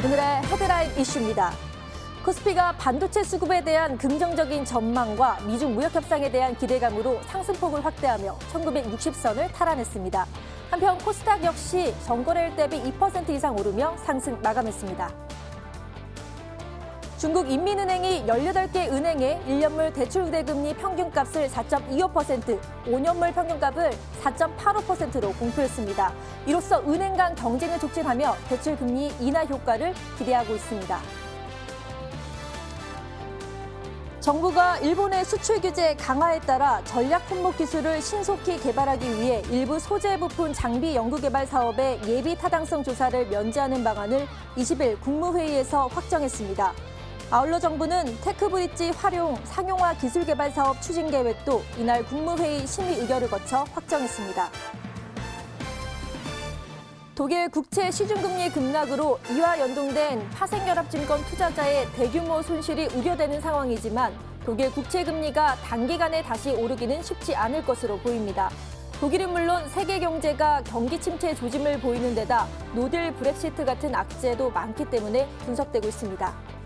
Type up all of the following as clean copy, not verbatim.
오늘의 헤드라인 이슈입니다. 코스피가 반도체 수급에 대한 긍정적인 전망과 미중 무역 협상에 대한 기대감으로 상승폭을 확대하며 1960선을 탈환했습니다. 한편 코스닥 역시 전거래일 대비 2% 이상 오르며 상승 마감했습니다. 중국 인민은행이 18개 은행의 1년물 대출우대금리 평균값을 4.25%, 5년물 평균값을 4.85%로 공표했습니다. 이로써 은행 간 경쟁을 촉진하며 대출금리 인하 효과를 기대하고 있습니다. 정부가 일본의 수출 규제 강화에 따라 전략 품목 기술을 신속히 개발하기 위해 일부 소재 부품 장비 연구개발 사업의 예비 타당성 조사를 면제하는 방안을 20일 국무회의에서 확정했습니다. 아울러 정부는 테크브릿지 활용 상용화 기술 개발 사업 추진 계획도 이날 국무회의 심의 의결을 거쳐 확정했습니다. 독일 국채 시중금리 급락으로 이와 연동된 파생결합증권 투자자의 대규모 손실이 우려되는 상황이지만 독일 국채 금리가 단기간에 다시 오르기는 쉽지 않을 것으로 보입니다. 독일은 물론 세계 경제가 경기 침체 조짐을 보이는 데다 노딜 브렉시트 같은 악재도 많기 때문에 분석되고 있습니다.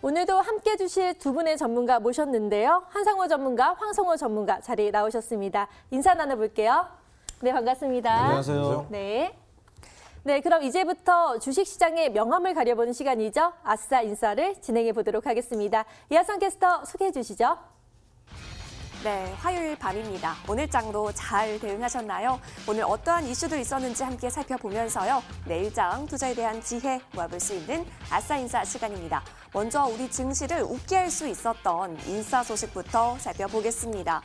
오늘도 함께해 주실 두 분의 전문가 모셨는데요. 한상호 전문가, 황성호 전문가 자리에 나오셨습니다. 인사 나눠볼게요. 네, 반갑습니다. 안녕하세요. 네. 네, 그럼 이제부터 주식시장의 명암을 가려보는 시간이죠. 아싸 인사를 진행해 보도록 하겠습니다. 이하성 캐스터 소개해 주시죠. 네, 화요일 밤입니다. 오늘 장도 잘 대응하셨나요? 오늘 어떠한 이슈들 있었는지 함께 살펴보면서요. 내일장 투자에 대한 지혜 모아볼 수 있는 아싸 인사 시간입니다. 먼저 우리 증시를 웃게 할 수 있었던 인사 소식부터 살펴보겠습니다.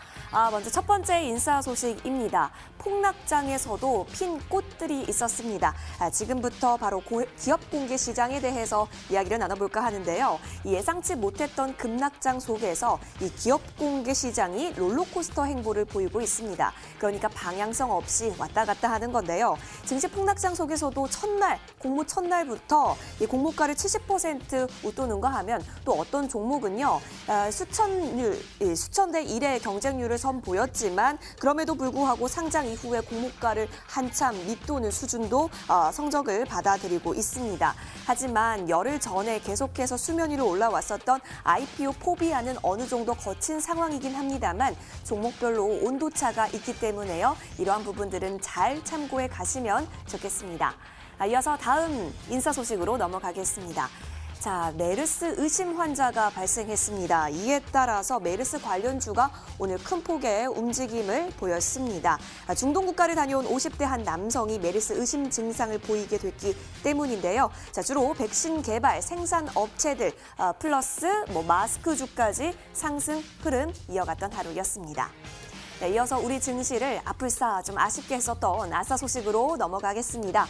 먼저 첫 번째 인사 소식입니다. 폭락장에서도 핀 꽃들이 있었습니다. 지금부터 바로 기업 공개 시장에 대해서 이야기를 나눠볼까 하는데요. 예상치 못했던 급락장 속에서 이 기업 공개 시장이 롤러코스터 행보를 보이고 있습니다. 그러니까 방향성 없이 왔다 갔다 하는 건데요. 증시 폭락장 속에서도 공모 첫날부터 이 공모가를 70% 웃도는가 하면 또 어떤 종목은요. 수천 대 1의 경쟁률을 선보였지만 그럼에도 불구하고 상장 이후에 공모가를 한참 밑도는 수준도 성적을 받아들이고 있습니다. 하지만 열흘 전에 계속해서 수면 위로 올라왔었던 IPO 포비아는 어느 정도 거친 상황이긴 합니다만 종목별로 온도차가 있기 때문에요. 이러한 부분들은 잘 참고해 가시면 좋겠습니다. 이어서 다음 인사 소식으로 넘어가겠습니다. 자, 메르스 의심 환자가 발생했습니다. 이에 따라서 메르스 관련주가 오늘 큰 폭의 움직임을 보였습니다. 중동 국가를 다녀온 50대 한 남성이 메르스 의심 증상을 보이게 됐기 때문인데요. 자, 주로 백신 개발, 생산 업체들 플러스 마스크주까지 상승 흐름 이어갔던 하루였습니다. 네, 이어서 우리 증시를 아플싸 좀 아쉽게 했었던 아싸 소식으로 넘어가겠습니다.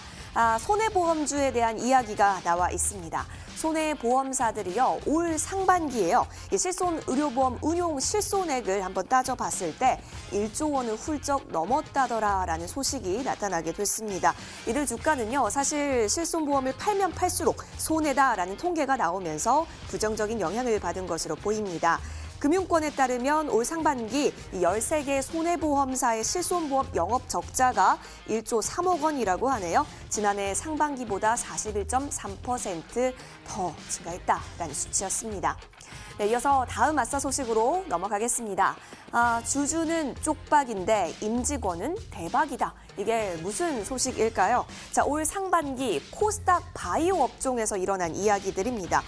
손해보험주에 대한 이야기가 나와 있습니다. 손해보험사들이요, 올 상반기에요, 이 실손 의료보험 운용 실손액을 한번 따져봤을 때 1조 원을 훌쩍 넘었다더라라는 소식이 나타나게 됐습니다. 이들 주가는요, 사실 실손보험을 팔면 팔수록 손해다라는 통계가 나오면서 부정적인 영향을 받은 것으로 보입니다. 금융권에 따르면 올 상반기 13개 손해보험사의 실손보험 영업 적자가 1조 3억 원이라고 하네요. 지난해 상반기보다 41.3% 더 증가했다라는 수치였습니다. 네, 이어서 다음 아싸 소식으로 넘어가겠습니다. 주주는 쪽박인데 임직원은 대박이다. 이게 무슨 소식일까요? 자, 올 상반기 코스닥 바이오 업종에서 일어난 이야기들입니다.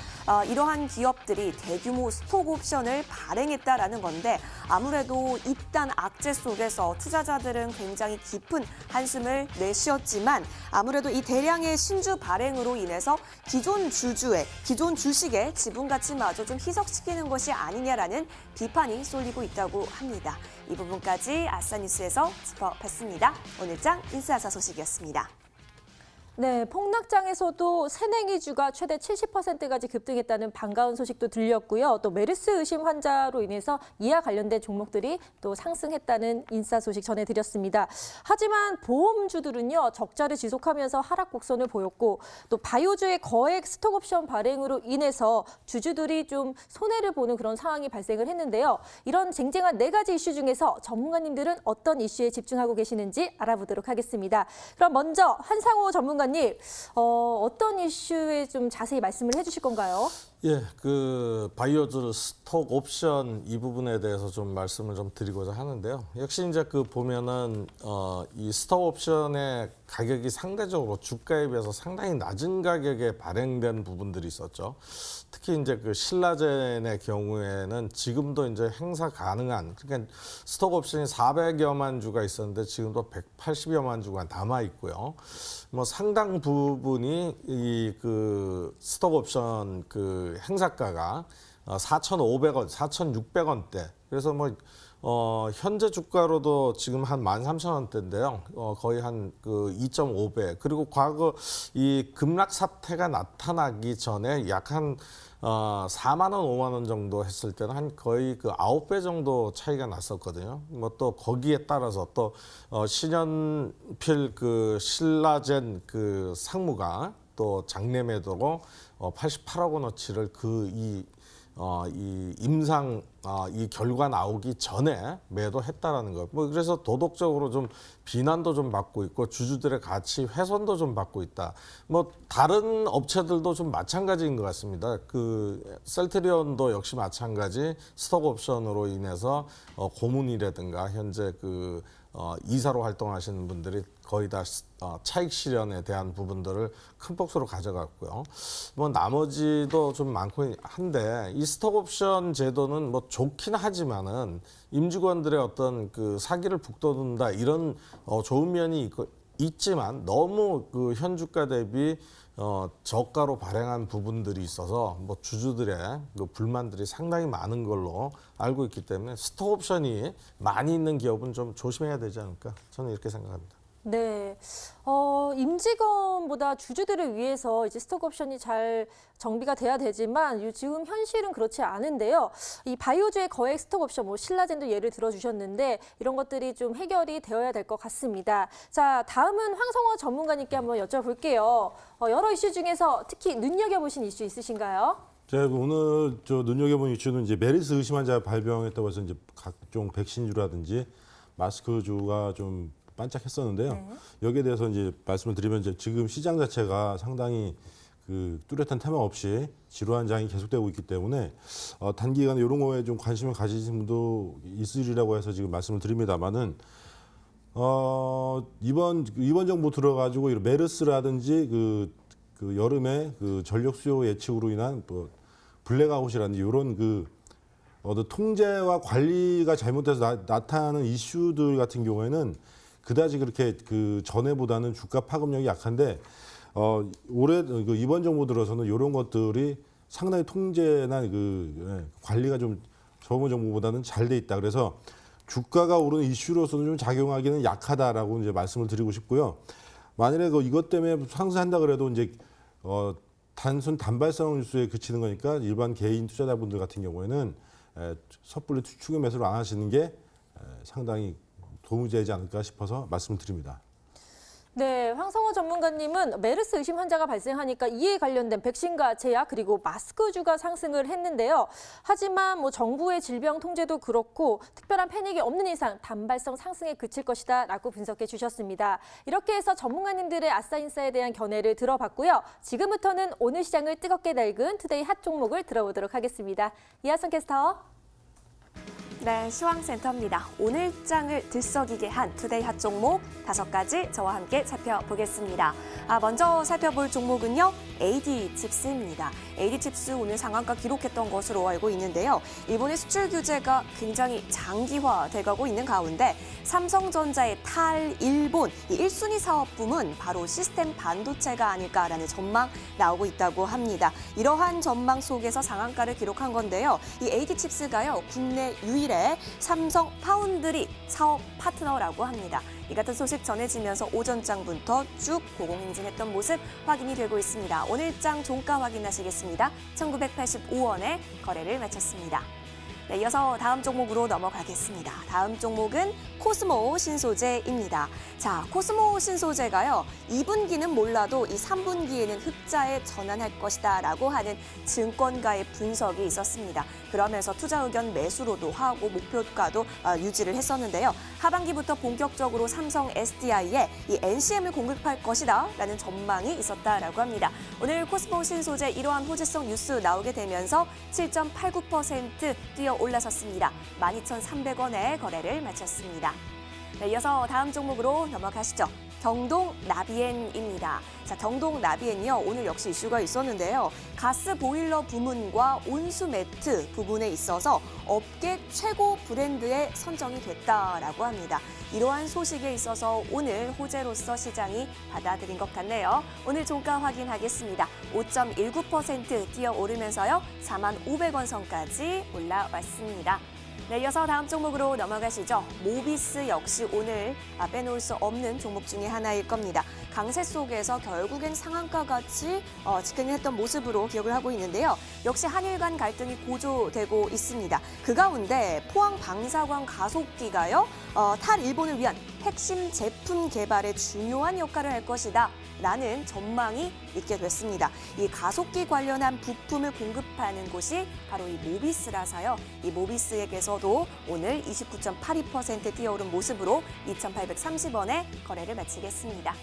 이러한 기업들이 대규모 스톡 옵션을 발행했다라는 건데 아무래도 입단 악재 속에서 투자자들은 굉장히 깊은 한숨을 내쉬었지만 아무래도 이 대량의 신주 발행으로 인해서 기존 주식의 지분 가치마저 좀 희석시키는 것이 아니냐라는 비판이 쏠리고 있다고 합니다. 이 부분까지 아싸뉴스에서 짚어봤습니다. 오늘장 인스아싸 소식이었습니다. 네, 폭락장에서도 새냉이주가 최대 70%까지 급등했다는 반가운 소식도 들렸고요. 또 메르스 의심 환자로 인해서 이와 관련된 종목들이 또 상승했다는 인사 소식 전해드렸습니다. 하지만 보험주들은요, 적자를 지속하면서 하락 곡선을 보였고 또 바이오주의 거액 스톡옵션 발행으로 인해서 주주들이 좀 손해를 보는 그런 상황이 발생을 했는데요. 이런 쟁쟁한 네 가지 이슈 중에서 전문가님들은 어떤 이슈에 집중하고 계시는지 알아보도록 하겠습니다. 그럼 먼저 한상호 전문가님, 어떤 이슈에 좀 자세히 말씀을 해주실 건가요? 예, 그 바이오주 스톡 옵션 이 부분에 대해서 좀 말씀을 좀 드리고자 하는데요. 역시 이제 그 보면은 이 스톡 옵션의 가격이 상대적으로 주가에 비해서 상당히 낮은 가격에 발행된 부분들이 있었죠. 특히 이제 그 신라젠의 경우에는 지금도 이제 행사 가능한, 그러니까 스톡 옵션이 400여만 주가 있었는데 지금도 180여만 주가 남아 있고요. 뭐 상당 부분이 이 그 스톡 옵션 그 행사가가 4,500원, 4,600원대. 그래서 뭐 현재 주가로도 지금 한 13,000원대인데요. 거의 한 그 2.5배. 그리고 과거 이 급락 사태가 나타나기 전에 약 한 4만 원, 5만 원 정도 했을 때는 한 거의 그 9배 정도 차이가 났었거든요. 뭐 또 거기에 따라서 또 신연필 그 신라젠 그 상무가 또 장내 매도로 88억 원어치를 이 임상 이 결과 나오기 전에 매도했다라는 거. 뭐 그래서 도덕적으로 좀 비난도 좀 받고 있고 주주들의 가치 훼손도 좀 받고 있다. 뭐 다른 업체들도 좀 마찬가지인 것 같습니다. 그 셀트리온도 역시 마찬가지 스톡 옵션으로 인해서 고문이라든가 현재 그 이사로 활동하시는 분들이 거의 다 차익 실현에 대한 부분들을 큰 폭으로 가져갔고요. 뭐 나머지도 좀 많고 한데 이 스톡옵션 제도는 뭐 좋긴 하지만은 임직원들의 어떤 그 사기를 북돋운다 이런 좋은 면이 있지만 너무 그 현주가 대비 저가로 발행한 부분들이 있어서 뭐 주주들의 그 불만들이 상당히 많은 걸로 알고 있기 때문에 스톡옵션이 많이 있는 기업은 좀 조심해야 되지 않을까 저는 이렇게 생각합니다. 네, 임직원보다 주주들을 위해서 이제 스톡옵션이 잘 정비가 돼야 되지만 지금 현실은 그렇지 않은데요. 이 바이오주의 거액 스톡옵션, 뭐 신라젠도 예를 들어주셨는데 이런 것들이 좀 해결이 되어야 될 것 같습니다. 자, 다음은 황성호 전문가님께 한번 여쭤볼게요. 여러 이슈 중에서 특히 눈여겨보신 이슈 있으신가요? 제가 오늘 눈여겨본 이슈는 이제 메르스 의심 환자 발병했다고 해서 이제 각종 백신주라든지 마스크주가 좀 반짝했었는데요. 네. 여기에 대해서 이제 말씀을 드리면 이제 지금 시장 자체가 상당히 그 뚜렷한 테마 없이 지루 한장이 계속되고 있기 때문에 단기간에 이런 거에 좀 관심을 가지신 분도 있으리라고 해서 지금 말씀을 드립니다만은 이번 정부 들어가지고 이런 메르스라든지 그 여름에 그 전력 수요 예측으로 인한 뭐 블랙아웃이라든지 이런 그 통제와 관리가 잘못돼서 나타나는 이슈들 같은 경우에는 그다지 그렇게 그 전에보다는 주가 파급력이 약한데 올해 이번 정부 들어서는 이런 것들이 상당히 통제나 관리가 좀 저번 정부보다는 잘 돼 있다. 그래서 주가가 오르는 이슈로서는 좀 작용하기는 약하다라고 이제 말씀을 드리고 싶고요. 만일에 이것 때문에 상승한다 그래도 이제 단순 단발성 뉴스에 그치는 거니까 일반 개인 투자자분들 같은 경우에는 섣불리 추격 매수를 안 하시는 게 상당히 도움이 되지 않을까 싶어서 말씀드립니다. 네, 황성호 전문가님은 메르스 의심 환자가 발생하니까 이에 관련된 백신과 제약 그리고 마스크주가 상승을 했는데요. 하지만 뭐 정부의 질병 통제도 그렇고 특별한 패닉이 없는 이상 단발성 상승에 그칠 것이다 라고 분석해 주셨습니다. 이렇게 해서 전문가님들의 아싸인사에 대한 견해를 들어봤고요. 지금부터는 오늘 시장을 뜨겁게 달군 투데이 핫 종목을 들어보도록 하겠습니다. 이하선 캐스터. 네, 시황센터입니다. 오늘 장을 들썩이게 한 투데이 핫 종목 5가지 저와 함께 살펴보겠습니다. 먼저 살펴볼 종목은요, AD칩스입니다. AD칩스 오늘 상한가 기록했던 것으로 알고 있는데요. 일본의 수출 규제가 굉장히 장기화돼가고 있는 가운데 삼성전자의 탈일본 이 1순위 사업부문 바로 시스템 반도체가 아닐까라는 전망 나오고 있다고 합니다. 이러한 전망 속에서 상한가를 기록한 건데요. 이 AD칩스가요, 국내 유일한 미래, 삼성 파운드리 사업 파트너라고 합니다. 이 같은 소식 전해지면서 오전장부터 쭉 고공행진했던 모습 확인이 되고 있습니다. 오늘장 종가 확인하시겠습니다. 1985원에 거래를 마쳤습니다. 네, 이어서 다음 종목으로 넘어가겠습니다. 다음 종목은 코스모 신소재입니다. 자, 코스모 신소재가요, 2분기는 몰라도 이 3분기에는 흑자에 전환할 것이다 라고 하는 증권가의 분석이 있었습니다. 그러면서 투자 의견 매수로도 하고 목표가도 유지를 했었는데요. 하반기부터 본격적으로 삼성 SDI에 이 NCM을 공급할 것이다 라는 전망이 있었다라고 합니다. 오늘 코스모 신소재 이러한 호재성 뉴스 나오게 되면서 7.89% 뛰어 올라섰습니다. 12,300원에 거래를 마쳤습니다. 네, 이어서 다음 종목으로 넘어가시죠. 경동 나비엔입니다. 자, 경동 나비엔이요, 오늘 역시 이슈가 있었는데요. 가스 보일러 부문과 온수 매트 부분에 있어서 업계 최고 브랜드에 선정이 됐다라고 합니다. 이러한 소식에 있어서 오늘 호재로서 시장이 받아들인 것 같네요. 오늘 종가 확인하겠습니다. 5.19% 뛰어오르면서요, 45,500원 선까지 올라왔습니다. 네, 이어서 다음 종목으로 넘어가시죠. 모비스 역시 오늘 빼놓을 수 없는 종목 중에 하나일 겁니다. 강세 속에서 결국엔 상한가 같이 직행했던 모습으로 기억을 하고 있는데요. 역시 한일 간 갈등이 고조되고 있습니다. 그 가운데 포항 방사광 가속기가요, 탈일본을 위한 핵심 제품 개발에 중요한 역할을 할 것이다 라는 전망이 있게 됐습니다. 이 가속기 관련한 부품을 공급하는 곳이 바로 이 모비스라서요. 이 모비스에게서도 오늘 29.82% 뛰어오른 모습으로 2,830원에 거래를 마치겠습니다.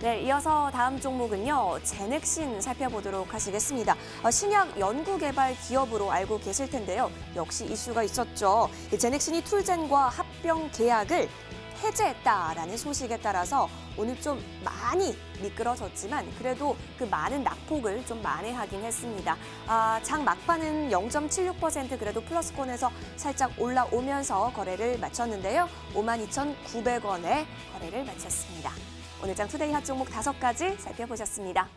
네, 이어서 다음 종목은요, 제넥신 살펴보도록 하시겠습니다. 신약 연구개발 기업으로 알고 계실 텐데요. 역시 이슈가 있었죠. 제넥신이 툴젠과 합병 계약을 해제했다라는 소식에 따라서 오늘 좀 많이 미끄러졌지만 그래도 그 많은 낙폭을 좀 만회하긴 했습니다. 장 막판은 0.76% 그래도 플러스권에서 살짝 올라오면서 거래를 마쳤는데요. 52,900원에 거래를 마쳤습니다. 오늘 장 투데이 핫 종목 5가지 살펴보셨습니다.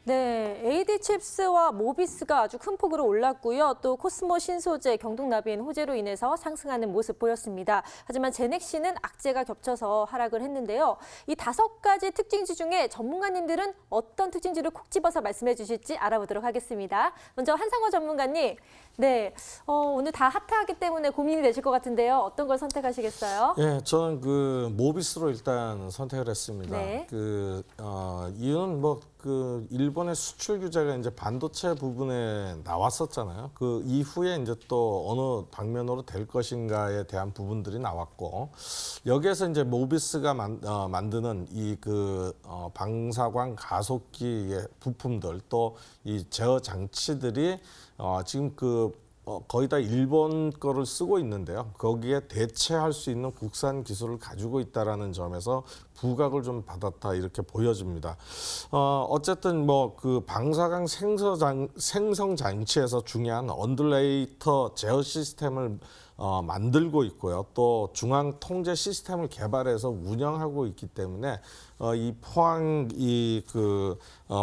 네, AD칩스와 모비스가 아주 큰 폭으로 올랐고요. 또 코스모 신소재, 경동나비엔 호재로 인해서 상승하는 모습 보였습니다. 하지만 제넥시는 악재가 겹쳐서 하락을 했는데요. 이 5가지 특징지 중에 전문가님들은 어떤 특징지를 콕 집어서 말씀해 주실지 알아보도록 하겠습니다. 먼저 한상호 전문가님, 네, 오늘 다 핫하기 때문에 고민이 되실 것 같은데요. 어떤 걸 선택하시겠어요? 예, 저는 그 모비스로 일단 선택을 했습니다. 네. 이유는 그 일본의 수출 규제가 이제 반도체 부분에 나왔었잖아요. 그 이후에 이제 또 어느 방면으로 될 것인가에 대한 부분들이 나왔고, 여기에서 이제 모비스가 만드는 이 방사광 가속기의 부품들, 또 이 제어 장치들이 지금 거의 다 일본 거를 쓰고 있는데요. 거기에 대체할 수 있는 국산 기술을 가지고 있다라는 점에서 부각을 좀 받았다 이렇게 보여집니다. 어쨌든 그 방사광 생성 장치에서 중요한 언듈레이터 제어 시스템을 만들고 있고요. 또 중앙 통제 시스템을 개발해서 운영하고 있기 때문에 이 포항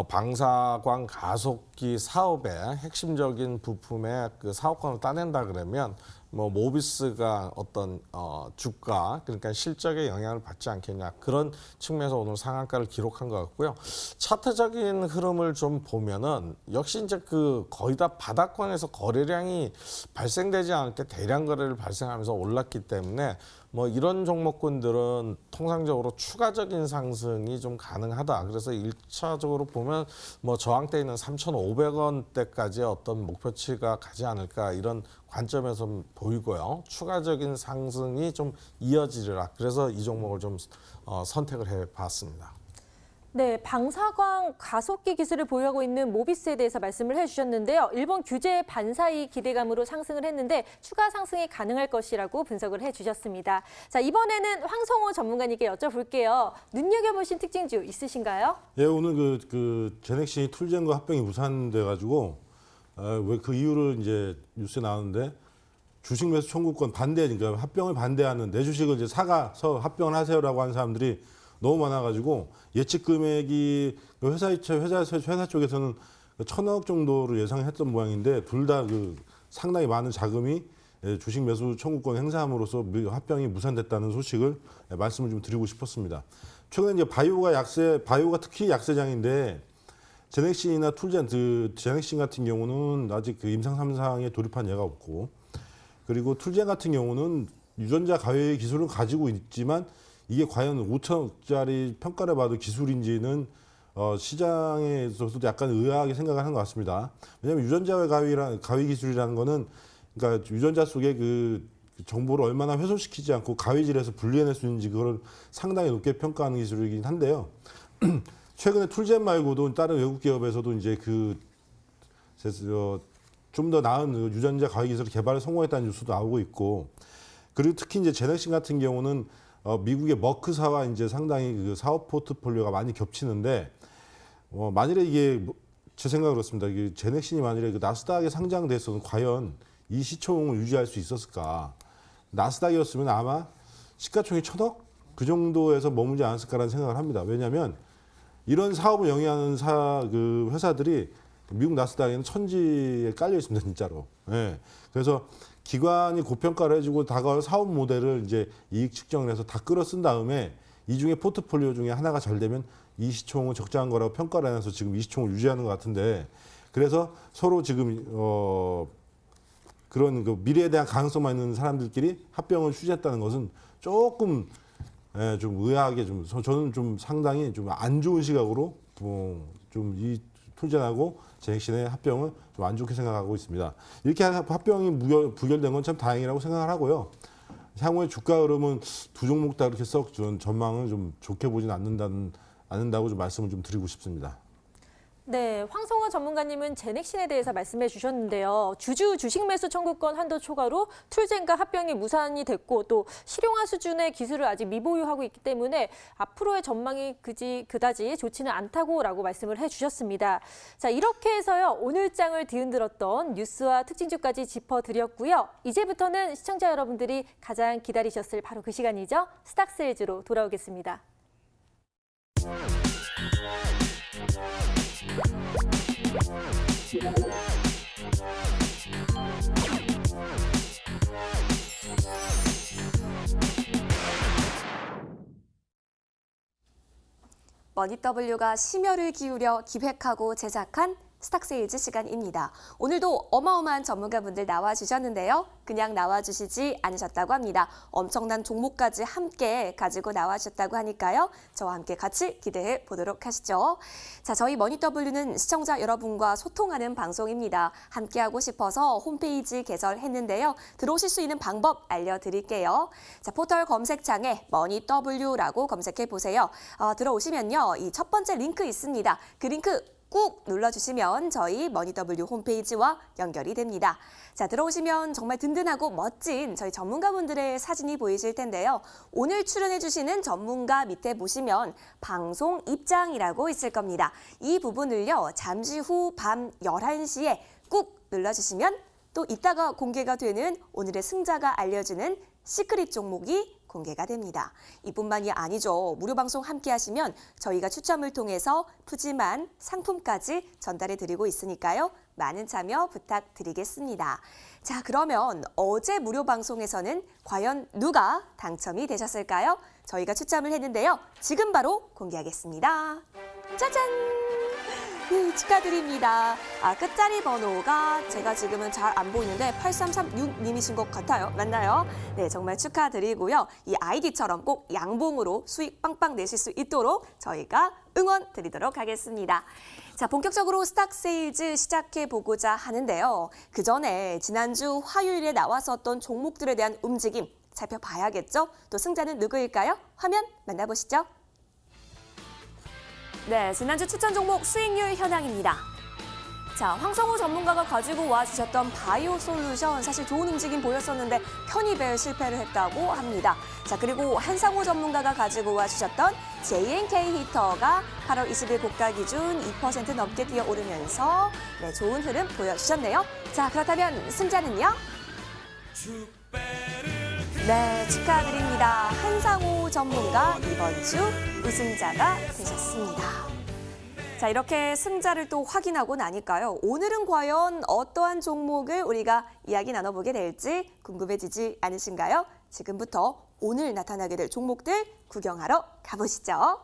방사광 가속기 사업의 핵심적인 부품의 그 사업권을 따낸다 그러면 모비스가 어떤 주가, 그러니까 실적에 영향을 받지 않겠냐, 그런 측면에서 오늘 상한가를 기록한 것 같고요. 차트적인 흐름을 좀 보면은 역시 이제 거의 다 바닥권에서 거래량이 발생되지 않을 때 대량 거래를 발생하면서 올랐기 때문에 이런 종목군들은 통상적으로 추가적인 상승이 좀 가능하다. 그래서 1차적으로 보면 저항대 있는 3,500원대까지의 어떤 목표치가 가지 않을까, 이런 관점에서 보이고요. 추가적인 상승이 좀 이어지리라. 그래서 이 종목을 좀 선택을 해봤습니다. 네, 방사광 가속기 기술을 보유하고 있는 모비스에 대해서 말씀을 해주셨는데요. 일본 규제 반사이 기대감으로 상승을 했는데 추가 상승이 가능할 것이라고 분석을 해주셨습니다. 자, 이번에는 황성호 전문가님께 여쭤볼게요. 눈여겨보신 특징주 있으신가요? 예, 오늘 제넥시 툴젠과 합병이 무산돼가지고 왜 그 이유를 이제 뉴스에 나왔는데, 주식 매수 청구권 반대, 그러니까 합병을 반대하는, 내 주식을 이제 사가서 합병을 하세요라고 하는 사람들이 너무 많아가지고 예측 금액이 회사 쪽에서는 1,000억 정도로 예상했던 모양인데, 둘 다 상당히 많은 자금이 주식 매수 청구권 행사함으로써 합병이 무산됐다는 소식을 말씀을 좀 드리고 싶었습니다. 최근에 이제 바이오가 특히 약세장인데 제넥신이나 툴젠, 제넥신 같은 경우는 아직 그 임상 3상에 돌입한 예가 없고, 그리고 툴젠 같은 경우는 유전자 가외 기술을 가지고 있지만 이게 과연 5천억짜리 평가를 받을 기술인지는 시장에서도 약간 의아하게 생각하는 것 같습니다. 왜냐하면 유전자 가위 기술이라는 거는 그러니까 유전자 속에 그 정보를 얼마나 훼손시키지 않고 가위질해서 분리해낼 수 있는지 그걸 상당히 높게 평가하는 기술이긴 한데요. 최근에 툴젠 말고도 다른 외국 기업에서도 이제 좀 더 나은 유전자 가위 기술을 개발에 성공했다는 뉴스도 나오고 있고, 그리고 특히 이제 제넥신 같은 경우는 미국의 머크사와 이제 상당히 그 사업 포트폴리오가 많이 겹치는데, 만일에 이게 제 생각은 그렇습니다. 이게 제넥신이 만일에 그 나스닥에 상장됐어도 과연 이 시총을 유지할 수 있었을까? 나스닥이었으면 아마 시가총액 1,000억 그 정도에서 머물지 않았을까라는 생각을 합니다. 왜냐하면 이런 사업을 영위하는 회사들이 미국 나스닥에는 천지에 깔려 있습니다, 진짜로. 예. 그래서 기관이 고평가를 해주고 다가올 사업 모델을 이제 이익 측정을 해서 다 끌어 쓴 다음에 이 중에 포트폴리오 중에 하나가 잘 되면 이 시총은 적정한 거라고 평가를 해서 지금 이 시총을 유지하는 것 같은데, 그래서 서로 지금 그런 그 미래에 대한 가능성만 있는 사람들끼리 합병을 추진했다는 것은 조금 좀 의아하게 저는 좀 상당히 좀 안 좋은 시각으로 좀 이 툴젠하고 제넥신의 합병을 좀 안 좋게 생각하고 있습니다. 이렇게 합병이 부결된 건 참 다행이라고 생각을 하고요. 향후의 주가 흐름은 두 종목 다 그렇게 썩 전망을 좀 좋게 보진 않는다고 좀 말씀을 좀 드리고 싶습니다. 네, 황성원 전문가님은 제넥신에 대해서 말씀해 주셨는데요. 주식 매수 청구권 한도 초과로 툴젠과 합병이 무산이 됐고 또 실용화 수준의 기술을 아직 미보유하고 있기 때문에 앞으로의 전망이 그다지 좋지는 않다고라고 말씀을 해주셨습니다. 자, 이렇게 해서요. 오늘 장을 뒤흔들었던 뉴스와 특징주까지 짚어드렸고요. 이제부터는 시청자 여러분들이 가장 기다리셨을 바로 그 시간이죠. 스탁세일즈로 돌아오겠습니다. 머니W가 심혈을 기울여 기획하고 제작한 스탁세일즈 시간입니다. 오늘도 어마어마한 전문가분들 나와주셨는데요. 그냥 나와주시지 않으셨다고 합니다. 엄청난 종목까지 함께 가지고 나와주셨다고 하니까요. 저와 함께 같이 기대해 보도록 하시죠. 자, 저희 머니W는 시청자 여러분과 소통하는 방송입니다. 함께하고 싶어서 홈페이지 개설했는데요. 들어오실 수 있는 방법 알려드릴게요. 자, 포털 검색창에 머니W라고 검색해 보세요. 들어오시면요. 이 첫 번째 링크 있습니다. 그 링크 꾹 눌러주시면 저희 머니W 홈페이지와 연결이 됩니다. 자, 들어오시면 정말 든든하고 멋진 저희 전문가분들의 사진이 보이실 텐데요. 오늘 출연해주시는 전문가 밑에 보시면 방송 입장이라고 있을 겁니다. 이 부분을요, 잠시 후 밤 11시에 꾹 눌러주시면 또 이따가 공개가 되는 오늘의 승자가 알려주는 시크릿 종목이 공개가 됩니다. 이뿐만이 아니죠. 무료 방송 함께 하시면 저희가 추첨을 통해서 푸짐한 상품까지 전달해 드리고 있으니까요. 많은 참여 부탁드리겠습니다. 자, 그러면 어제 무료 방송에서는 과연 누가 당첨이 되셨을까요? 저희가 추첨을 했는데요. 지금 바로 공개하겠습니다. 짜잔! 네, 축하드립니다. 끝자리 번호가 제가 지금은 잘 안 보이는데 8336님이신 것 같아요. 맞나요? 네, 정말 축하드리고요. 이 아이디처럼 꼭 양봉으로 수익 빵빵 내실 수 있도록 저희가 응원 드리도록 하겠습니다. 자, 본격적으로 스탁세일즈 시작해보고자 하는데요. 그 전에 지난주 화요일에 나왔었던 종목들에 대한 움직임 살펴봐야겠죠? 또 승자는 누구일까요? 화면 만나보시죠. 네, 지난주 추천 종목 수익률 현황입니다. 자, 황성우 전문가가 가지고 와주셨던 바이오 솔루션 사실 좋은 움직임 보였었는데 편입에 실패를 했다고 합니다. 자, 그리고 한상호 전문가가 가지고 와주셨던 JNK 히터가 8월 20일 고가 기준 2% 넘게 뛰어오르면서 네, 좋은 흐름 보여주셨네요. 자, 그렇다면 승자는요? 네, 축하드립니다. 한상호 전문가 이번 주 우승자가 되셨습니다. 자, 이렇게 승자를 또 확인하고 나니까요. 오늘은 과연 어떠한 종목을 우리가 이야기 나눠보게 될지 궁금해지지 않으신가요? 지금부터 오늘 나타나게 될 종목들 구경하러 가보시죠.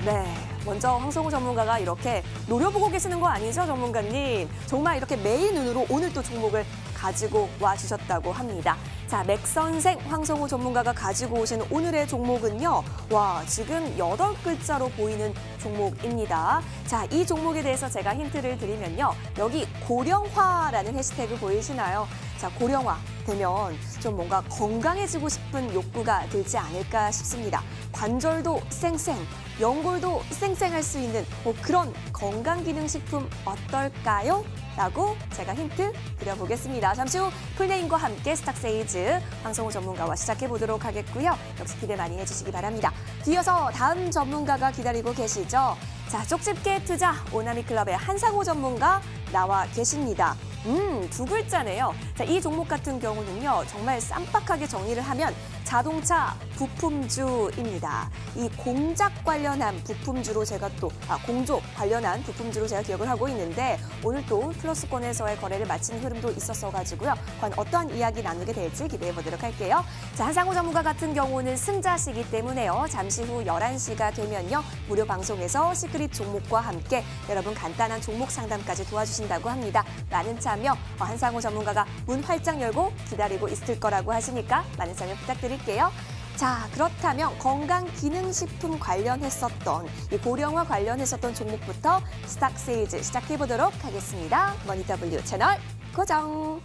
네, 먼저 황성우 전문가가 이렇게 노려보고 계시는 거 아니죠, 전문가님? 정말 이렇게 매일 눈으로 오늘 또 종목을 가지고 와주셨다고 합니다. 자, 맥선생 황성우 전문가가 가지고 오신 오늘의 종목은요. 와, 지금 8글자로 보이는 종목입니다. 자, 이 종목에 대해서 제가 힌트를 드리면요. 여기 고령화라는 해시태그 보이시나요? 자, 고령화 되면 좀 뭔가 건강해지고 싶은 욕구가 들지 않을까 싶습니다. 관절도 쌩쌩, 연골도 쌩쌩할 수 있는 그런 건강기능식품 어떨까요? 라고 제가 힌트 드려보겠습니다. 잠시 후 풀네임과 함께 스탁세이즈 황성우 전문가와 시작해보도록 하겠고요. 역시 기대 많이 해주시기 바랍니다. 뒤이어서 다음 전문가가 기다리고 계시죠? 자, 쪽집게 투자 오나미클럽의 한상호 전문가 나와 계십니다. 2글자네요. 자, 이 종목 같은 경우는요. 정말 쌈박하게 정리를 하면 자동차 부품주입니다. 이 공작 관련한 부품주로 제가 또 공조 관련한 부품주로 제가 기억을 하고 있는데 오늘 또 플러스권에서의 거래를 마친 흐름도 있었어가지고요. 과연 어떠한 이야기 나누게 될지 기대해 보도록 할게요. 자, 한상호 전문가 같은 경우는 승자시기 때문에요. 잠시 후 11시가 되면요. 무료 방송에서 시크릿 종목과 함께 여러분 간단한 종목 상담까지 도와주신다고 합니다. 많은 참여 한상호 전문가가 문 활짝 열고 기다리고 있을 거라고 하시니까 많은 참여 부탁드릴게요. 자, 그렇다면 건강기능식품 관련했었던 이 고령화 관련했었던 종목부터 스탁세이즈 시작해보도록 하겠습니다. 머니W 채널 고정.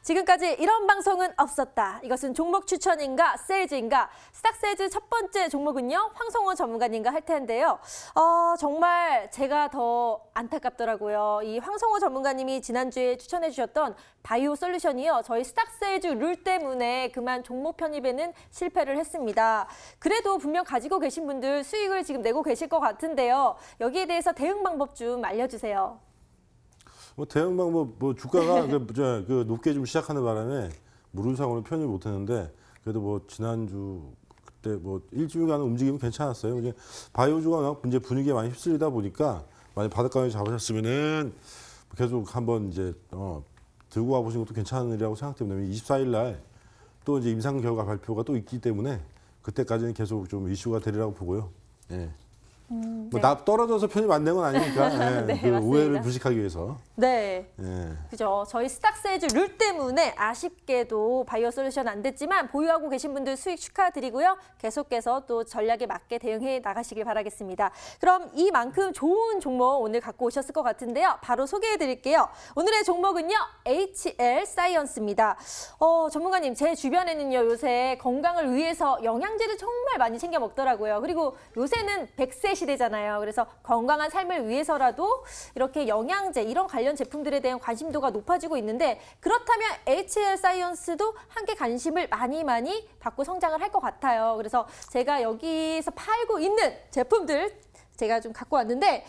지금까지 이런 방송은 없었다. 이것은 종목 추천인가 세일즈인가? 스탁세일즈 첫 번째 종목은요. 황성호 전문가님과 할 텐데요. 정말 제가 더 안타깝더라고요. 이 황성호 전문가님이 지난주에 추천해 주셨던 바이오 솔루션이요. 저희 스탁세일즈 룰 때문에 그만 종목 편입에는 실패를 했습니다. 그래도 분명 가지고 계신 분들 수익을 지금 내고 계실 것 같은데요. 여기에 대해서 대응 방법 좀 알려주세요. 대응 방법 주가가 그 높게 좀 시작하는 바람에 무료상으로 편입 못했는데 그래도 지난주 그때 일주일간 움직임은 괜찮았어요. 이제 바이오주가 이제 분위기에 많이 휩쓸리다 보니까 만약 바닷가에 잡으셨으면은 계속 한번 이제 들고 와보신 것도 괜찮은 일이라고 생각됩니다. 24일 날 또 이제 임상 결과 발표가 또 있기 때문에 그때까지는 계속 좀 이슈가 되리라고 보고요. 예. 네. 나 떨어져서 편입 안 된 건 아니니까 네, 그 맞습니다. 오해를 불식하기 위해서. 네. 예. 그죠. 저희 스탁세일즈 룰 때문에 아쉽게도 바이오 솔루션 안 됐지만 보유하고 계신 분들 수익 축하드리고요. 계속해서 또 전략에 맞게 대응해 나가시길 바라겠습니다. 그럼 이만큼 좋은 종목 오늘 갖고 오셨을 것 같은데요. 바로 소개해 드릴게요. 오늘의 종목은요. HL 사이언스입니다. 전문가님, 제 주변에는요. 요새 건강을 위해서 영양제를 정말 많이 챙겨 먹더라고요. 그리고 요새는 100세 시대잖아요. 그래서 건강한 삶을 위해서라도 이렇게 영양제 이런 관련 제품들에 대한 관심도가 높아지고 있는데 그렇다면 HL 사이언스도 함께 관심을 많이 받고 성장을 할 것 같아요. 그래서 제가 여기서 팔고 있는 제품들 제가 좀 갖고 왔는데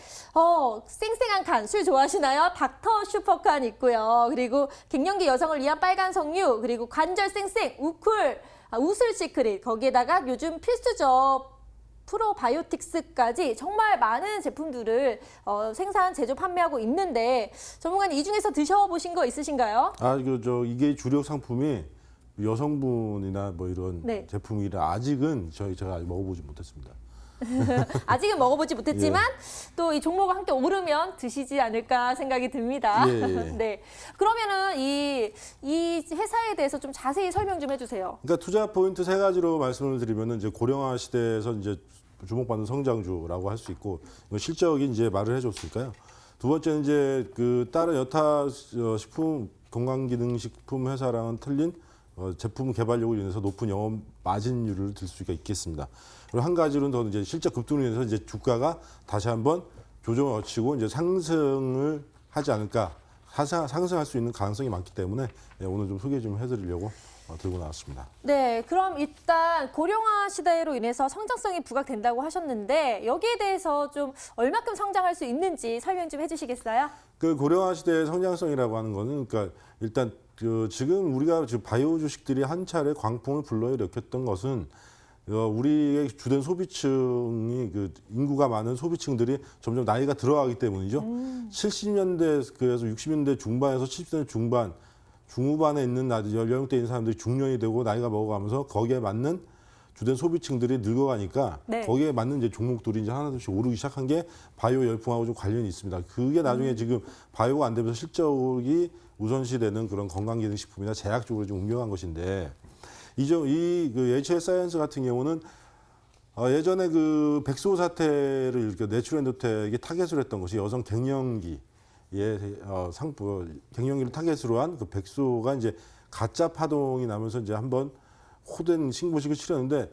쌩쌩한 칸, 술 좋아하시나요? 닥터 슈퍼칸 있고요. 그리고 갱년기 여성을 위한 빨간 석류, 그리고 관절 쌩쌩, 우쿨, 우술 시크릿, 거기에다가 요즘 필수죠. 프로바이오틱스까지 정말 많은 제품들을 생산, 제조, 판매하고 있는데 전문가님 이 중에서 드셔보신 거 있으신가요? 이게 주력 상품이 여성분이나 뭐 이런 네. 제품이라 아직은 제가 아직 먹어보지 못했습니다. 아직은 먹어보지 못했지만 또 이 종목을 함께 오르면 드시지 않을까 생각이 듭니다. 예. 네. 그러면은 이 회사에 대해서 좀 자세히 설명 좀 해주세요. 그러니까 투자 포인트 세 가지로 말씀을 드리면은 이제 고령화 시대에서 이제 주목받는 성장주라고 할 수 있고 이거 실적인 이제 말을 해줬으니까요. 두 번째는 이제 그 다른 여타 식품 건강기능식품 회사랑은 틀린 제품 개발력을 인해서 높은 영업 마진율을 들 수가 있겠습니다. 그리고 한 가지로는 더 이제 실적 급등으로 인해서 이제 주가가 다시 한번 조정을 거치고 이제 상승을 하지 않을까, 상승할 수 있는 가능성이 많기 때문에 오늘 좀 소개 좀 해드리려고 들고 나왔습니다. 네, 그럼 일단 고령화 시대로 인해서 성장성이 부각된다고 하셨는데 여기에 대해서 좀 얼마큼 성장할 수 있는지 설명 좀 해주시겠어요? 그 고령화 시대의 성장성이라고 하는 거는 그러니까 일단 지금 우리가 바이오 주식들이 한 차례 광풍을 불러일으켰던 것은 우리의 주된 소비층이 그 인구가 많은 소비층들이 점점 나이가 들어가기 때문이죠. 70년대 그래서 60년대 중반에서 70년대 중반 중후반에 있는 연령대 있는 사람들이 중년이 되고 나이가 먹어가면서 거기에 맞는 주된 소비층들이 늙어가니까 네. 거기에 맞는 이제 종목들이 이제 하나둘씩 오르기 시작한 게 바이오 열풍하고 좀 관련이 있습니다. 그게 나중에 지금 바이오가 안 되면서 실적이 우선시되는 그런 건강기능식품이나 제약 쪽으로 좀 옮겨간 것인데 그 HL 사이언스 같은 경우는 예전에 그 백소 사태를 이렇게 내추럴엔도텍이 타겟으로 했던 것이 여성 갱년기의 갱년기를 타겟으로 한 그 백소가 이제 가짜 파동이 나면서 이제 한번 호된 신고식을 치렀는데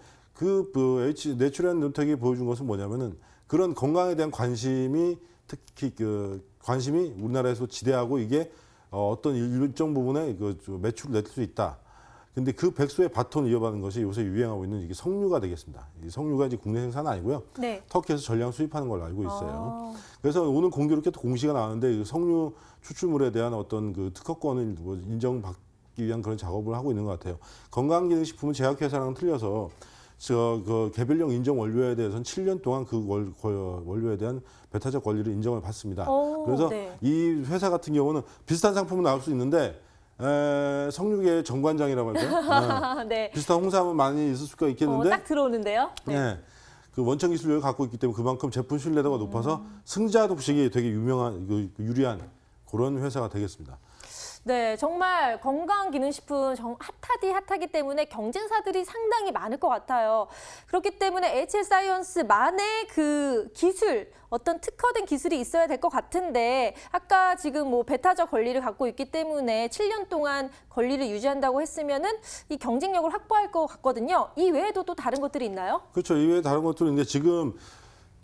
내추럴엔도텍이 보여준 것은 뭐냐면은 그런 건강에 대한 관심이 특히 관심이 우리나라에서 지대하고 이게 어떤 일정 부분에 매출을 낼 수 있다. 근데 그 백소의 바톤을 이어받는 것이 요새 유행하고 있는 이게 석류가 되겠습니다. 이 석류가 이제 국내 생산은 아니고요. 네. 터키에서 전량 수입하는 걸로 알고 있어요. 그래서 오늘 공교롭게 또 공시가 나왔는데 석류 추출물에 대한 어떤 그 특허권을 인정받기 위한 그런 작업을 하고 있는 것 같아요. 건강기능식품은 제약회사랑 틀려서 그 개별령 인정 원료에 대해서는 7년 동안 그 원료에 대한 배타적 권리를 인정을 받습니다. 그래서 네. 이 회사 같은 경우는 비슷한 상품은 나올 수 있는데 석류계 정관장이라고 할까요? 네. 비슷한 홍삼은 많이 있을 수가 있겠는데 딱 들어오는데요. 네. 그 원천 기술력을 갖고 있기 때문에 그만큼 제품 신뢰도가 높아서 승자 독식이 되게 유명한 유리한 그런 회사가 되겠습니다. 네, 정말 건강기능식품 핫하기 때문에 경쟁사들이 상당히 많을 것 같아요. 그렇기 때문에 HL 사이언스만의 그 기술, 어떤 특화된 기술이 있어야 될 것 같은데 아까 지금 뭐 배타적 권리를 갖고 있기 때문에 7년 동안 권리를 유지한다고 했으면은 이 경쟁력을 확보할 것 같거든요. 이 외에도 또 다른 것들이 있나요? 그렇죠. 이외에 다른 것들은 이제 지금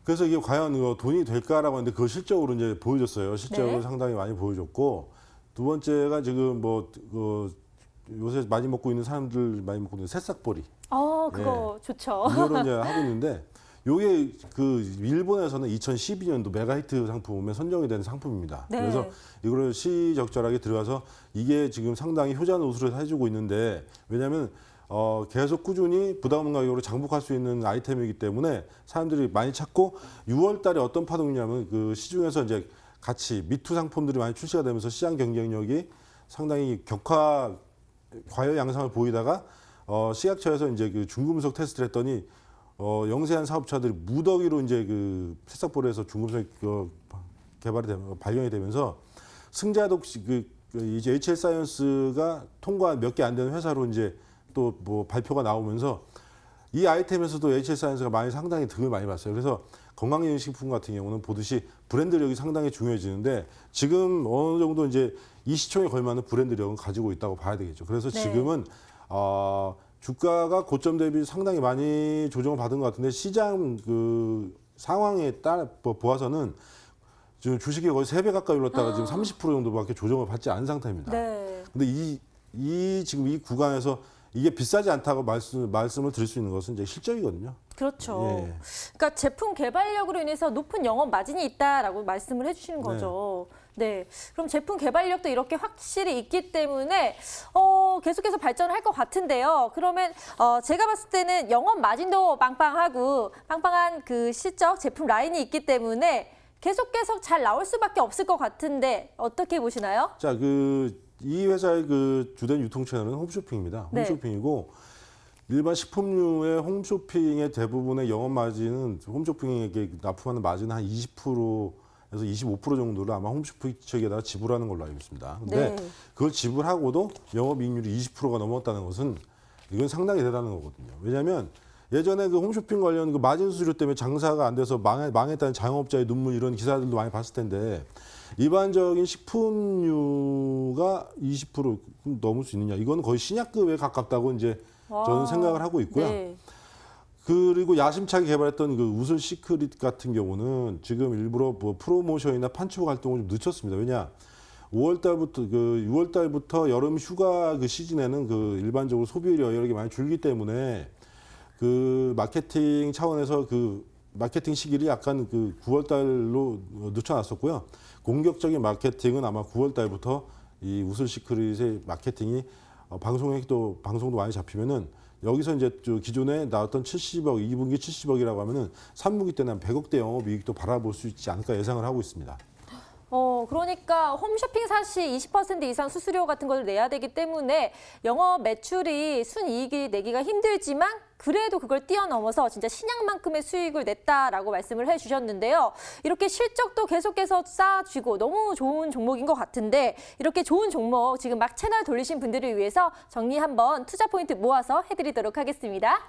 그래서 이게 과연 돈이 될까라고 하는데 그걸 실적으로 이제 보여줬어요. 실적으로 네. 상당히 많이 보여줬고 두 번째가 지금 요새 많이 먹고 있는 사람들 많이 먹고 있는 새싹보리. 그거 좋죠. 이거를 이제 하고 있는데 요게 그 일본에서는 2012년도 메가히트 상품에 선정이 된 상품입니다. 네. 그래서 이거를 시적절하게 들어가서 이게 지금 상당히 효자 노수를 해주고 있는데 왜냐하면 계속 꾸준히 부담 없는 가격으로 장복할 수 있는 아이템이기 때문에 사람들이 많이 찾고 6월달에 어떤 파동이냐면 그 시중에서 이제 같이 미투 상품들이 많이 출시가 되면서 시장 경쟁력이 상당히 과열 양상을 보이다가 식약처에서 이제 그 중금속 테스트를 했더니 영세한 사업자들이 무더기로 이제 그 새싹보리에서 중금속 발견이 되면서 승자독식 이제 HL 사이언스가 통과 몇 개 안 되는 회사로 이제 또 뭐 발표가 나오면서 이 아이템에서도 HL 사이언스가 상당히 득을 많이 봤어요. 그래서 건강기능식품 같은 경우는 보듯이 브랜드력이 상당히 중요해지는데 지금 어느 정도 이제 이 시총에 걸맞는 브랜드력은 가지고 있다고 봐야 되겠죠. 그래서 네. 지금은 주가가 고점 대비 상당히 많이 조정을 받은 것 같은데 시장 상황에 따라 보아서는 지금 주식이 거의 3배 가까이 올랐다가 지금 30% 정도밖에 조정을 받지 않은 상태입니다. 네. 근데 지금 이 구간에서 이게 비싸지 않다고 말씀을 드릴 수 있는 것은 이제 실적이거든요. 그렇죠. 예. 그러니까 제품 개발력으로 인해서 높은 영업 마진이 있다라고 말씀을 해주시는 거죠. 네. 그럼 제품 개발력도 이렇게 확실히 있기 때문에 계속해서 발전을 할 것 같은데요. 그러면 제가 봤을 때는 영업 마진도 빵빵한 그 실적 제품 라인이 있기 때문에 계속 잘 나올 수밖에 없을 것 같은데 어떻게 보시나요? 자, 이 회사의 그 주된 유통 채널은 홈쇼핑입니다. 네. 홈쇼핑이고 일반 식품류의 홈쇼핑의 대부분의 영업 마진은 홈쇼핑에게 납품하는 마진은 한 20%에서 25% 정도를 아마 홈쇼핑 측에다가 지불하는 걸로 알고 있습니다. 근데 네. 그걸 지불하고도 영업이익률이 20%가 넘었다는 것은 이건 상당히 대단한 거거든요. 왜냐하면 예전에 그 홈쇼핑 관련 그 마진 수수료 때문에 장사가 안 돼서 망했다는 자영업자의 눈물 이런 기사들도 많이 봤을 텐데 일반적인 식품류가 20% 넘을 수 있느냐? 이거는 거의 신약급에 가깝다고 이제 저는 생각을 하고 있고요. 네. 그리고 야심차게 개발했던 그 우슬 시크릿 같은 경우는 지금 일부러 뭐 프로모션이나 판촉 활동을 좀 늦췄습니다. 왜냐? 6월달부터 여름 휴가 그 시즌에는 그 일반적으로 소비율이 여력이 많이 줄기 때문에 그 마케팅 차원에서 그 마케팅 시기를 약간 그 9월달로 늦춰놨었고요. 공격적인 마케팅은 아마 9월달부터 이 우슬 시크릿의 마케팅이 방송도 많이 잡히면은 여기서 이제 기존에 나왔던 70억, 2분기 70억이라고 하면은 3분기 때는 한 100억대 영업이익도 바라볼 수 있지 않을까 예상을 하고 있습니다. 그러니까 홈쇼핑 사시 20% 이상 수수료 같은 걸 내야 되기 때문에 영업 매출이 순이익이 내기가 힘들지만 그래도 그걸 뛰어넘어서 진짜 신약만큼의 수익을 냈다라고 말씀을 해주셨는데요. 이렇게 실적도 계속해서 쌓아주고 너무 좋은 종목인 것 같은데 이렇게 좋은 종목 지금 막 채널 돌리신 분들을 위해서 정리 한번 투자 포인트 모아서 해드리도록 하겠습니다.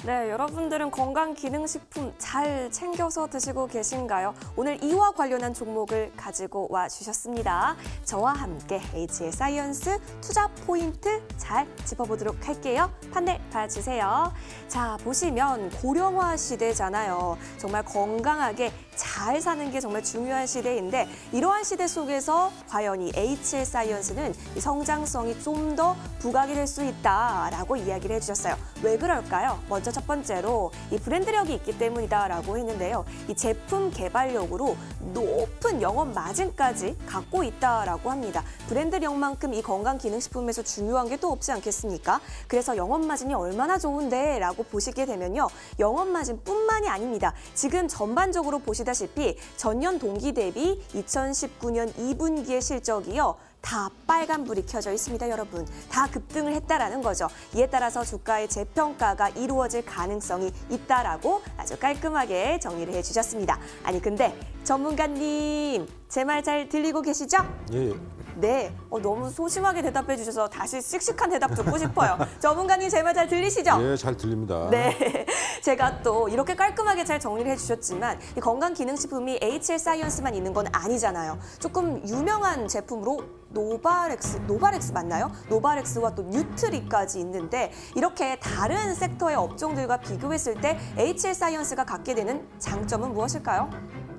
네, 여러분들은 건강기능식품 잘 챙겨서 드시고 계신가요? 오늘 이와 관련한 종목을 가지고 와주셨습니다. 저와 함께 HL사이언스 투자 포인트 잘 짚어보도록 할게요. 판넬 봐주세요. 자, 보시면 고령화 시대잖아요. 정말 건강하게 잘 사는 게 정말 중요한 시대인데 이러한 시대 속에서 과연 이 HL사이언스는 이 성장성이 좀 더 부각이 될 수 있다라고 이야기를 해주셨어요. 왜 그럴까요? 먼저 첫 번째로 이 브랜드력이 있기 때문이다라고 했는데요. 이 제품 개발력으로 높은 영업 마진까지 갖고 있다라고 합니다. 브랜드력만큼 이 건강기능식품에서 중요한 게 또 없지 않겠습니까? 그래서 영업 마진이 얼마나 좋은데 라고 보시게 되면요. 영업 마진뿐만이 아닙니다. 지금 전반적으로 보시다시피 전년 동기 대비 2019년 2분기의 실적이요. 다 빨간불이 켜져 있습니다, 여러분. 다 급등을 했다라는 거죠. 이에 따라서 주가의 재평가가 이루어질 가능성이 있다라고 아주 깔끔하게 정리를 해주셨습니다. 아니 근데 전문가님, 제 말 잘 들리고 계시죠? 예. 네, 너무 소심하게 대답해 주셔서 다시 씩씩한 대답 듣고 싶어요. 전문가님 제 말 잘 들리시죠? 예, 잘 들립니다. 네, 제가 또 이렇게 깔끔하게 잘 정리를 해주셨지만 이 건강기능식품이 HL사이언스만 있는 건 아니잖아요. 조금 유명한 제품으로 노바렉스 맞나요? 노바렉스와 또 뉴트리까지 있는데 이렇게 다른 섹터의 업종들과 비교했을 때 HL사이언스가 갖게 되는 장점은 무엇일까요?